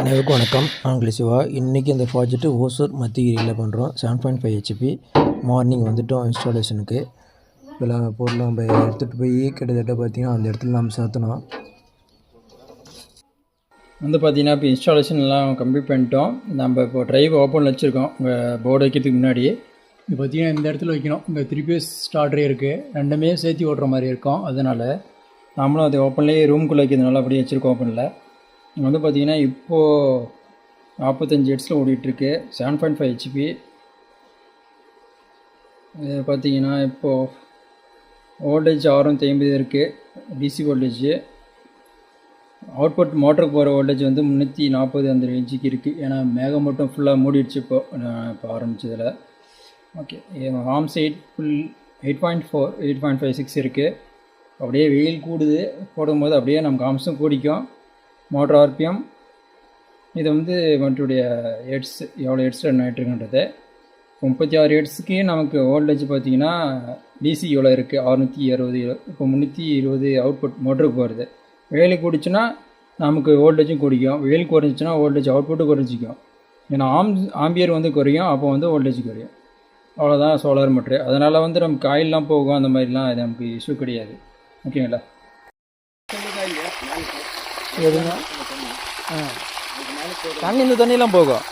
அனைவருக்கும் வணக்கம். நான் உங்கள் சிவா. இன்றைக்கி இந்த ப்ராஜெக்ட்டு ஓசூர் மத்திகிரியில் பண்ணுறோம். 7.5 ஹெச்பி மார்னிங் வந்துவிட்டோம் இன்ஸ்டாலேஷனுக்கு. இதெல்லாம் பொருள் நம்ம எடுத்துகிட்டு போய் கிட்டத்தட்ட பார்த்திங்கன்னா அந்த இடத்துல நம்ம சேர்த்தணும். பார்த்திங்கன்னா இப்போ இன்ஸ்டாலேஷன்லாம் கம்ப்ளீட் பண்ணிட்டோம். நம்ம இப்போ ட்ரைவ் ஓப்பனில் வச்சுருக்கோம். உங்கள் போர்டு வைக்கிறதுக்கு முன்னாடி இப்போ பார்த்திங்கன்னா இந்த இடத்துல வைக்கணும். இங்கே 3 பேஸ் ஸ்டார்டரே இருக்குது. ரெண்டுமே சேர்த்து ஓட்டுற மாதிரி இருக்கும். அதனால் நம்மளும் அது ஓப்பன்லேயே ரூம்குள்ளே வைக்கிறதுனால அப்படியே வச்சுருக்கோம் ஓப்பனில். பார்த்திங்கன்னா இப்போது 45 ஹெர்ட்ஸில் ஓடிட்டுருக்கு. 7.5 ஹெச்பி. இது பார்த்திங்கன்னா இப்போது வோல்டேஜ் 650 இருக்குது. DC voltage. அவுட்புட் மோட்டருக்கு போகிற வோல்டேஜ் 340 அந்த ரேஞ்சுக்கு இருக்குது. ஏன்னா மேகம் மட்டும் ஃபுல்லாக மூடிடுச்சு இப்போ ஆரம்பிச்சதில். ஓகே, ஆர்ம்ஸ் 8.4 8.56 இருக்குது. அப்படியே வெயில் கூடுது போடும்போது அப்படியே நமக்கு ஆர்ம்ஸும் கூடிக்கும். மோட்டர் ஆர்பிஎம் இது மற்றடைய ஹெட்ஸ் எவ்வளோ ஹெட்ஸ் ரன் ஆகிட்டுருக்குன்றது 36 ஹெட்ஸுக்கு நமக்கு வோல்டேஜ் பார்த்திங்கன்னா டிசி எவ்வளோ இருக்குது 660. இப்போ 320 அவுட்புட் மோட்டருக்கு போகிறது. வெயில் கூடிச்சுன்னா நமக்கு வோல்டேஜும் குடிக்கும். வெயில் குறைஞ்சிச்சின்னா வோல்டேஜ் அவுட்புட்டும் குறைஞ்சிக்கும். ஏன்னா ஆம்பியர் வோல்டேஜ் குறையும். அவ்வளோதான் சோலார் மோட்ரு. அதனால் நம்ம காயிலெலாம் போகும். அந்த மாதிரிலாம் இது நமக்கு இஷ்யூ கிடையாது. ஓகேங்களா? எதுங்க தண்ணி இந்த தண்ணியெலாம் போகும்.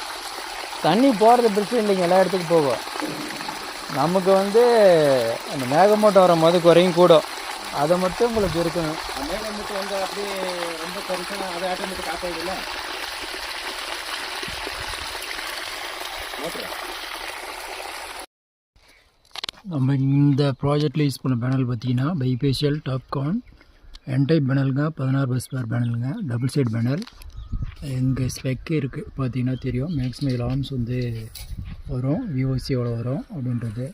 தண்ணி போகிறது பிரச்சனை இல்லைங்க, எல்லா இடத்துக்கும் போகும். நமக்கு அந்த மேகமூட்டம் வரும் போது குறையும் கூடும். அதை மட்டும் உங்களுக்கு இருக்கணும். மேகமூட்டம் அப்படியே ரொம்ப குறைச்சுன்னா அதை ஆட்டோமேட்டிக் காப்பாயிடுல நம்ம இந்த ப்ராஜெக்டில் யூஸ் பண்ண பேனல் பார்த்திங்கன்னா பைஃபேஷியல் டாப்கான் என்டைப் பேனலுங்க. 16 பஸ் பேர் பேனலுங்க. Double side panel. எங்கள் ஸ்பெக்கு இருக்குது பார்த்திங்கன்னா தெரியும். மேக்ஸிமம் இதில் ஆர்ம்ஸ் வரும். விஓசி எவ்வளோ வரும் அப்படின்றது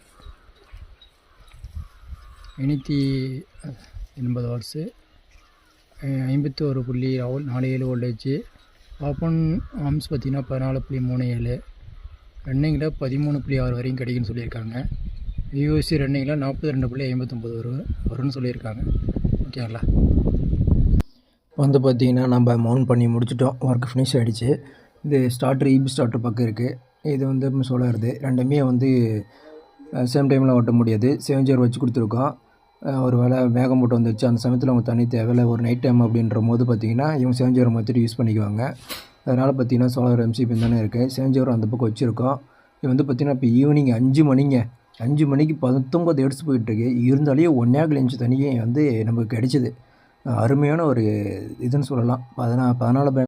580 வாட்ஸு 51.47 வோல்டேஜ். ஓப்பன் ஆர்ம்ஸ் பார்த்திங்கன்னா 14.37. ரன்னிங்கில் 13.6 வரையும் கிடைக்குன்னு சொல்லியிருக்காங்க. விஓசி ரன்னிங்கில் 42.59 வரும்னு சொல்லியிருக்காங்க. ஓகேங்களா? பார்த்திங்கன்னா நம்ம மவுண்ட் பண்ணி முடிச்சிட்டோம். ஒர்க் ஃபினிஷ் ஆகிடுச்சு. இது ஸ்டார்டர் இபி ஸ்டார்டர் பக்கம் இருக்குது. இது சோலாருது. ரெண்டுமே சேம் டைமில் ஓட்ட முடியாது. 7 ஜியர் வச்சு கொடுத்துருக்கோம். ஒரு வேளை மேகமூட்டம் வந்துச்சு அந்த சமயத்தில் அவங்க தண்ணி தேவையில்லை, ஒரு நைட் டைம் அப்படின்ற போது பார்த்திங்கன்னா இவங்க 7 ஜியர் மொத்தம் யூஸ் பண்ணிக்குவாங்க. அதனால் பார்த்திங்கன்னா சோலார் எம்சிபி தானே இருக்குது. 7 ஜியர் அந்த பக்கம் வச்சுருக்கோம். இது பார்த்திங்கன்னா இப்போ ஈவினிங் 5 மணிக்கு 19 ஹெர்ட்ஸ் போயிட்டுருக்கு. இருந்தாலே 1.5 இன்ச் தண்ணியே நமக்கு கிடைச்சிது. அருமையான ஒரு இதுன்னு சொல்லலாம். 14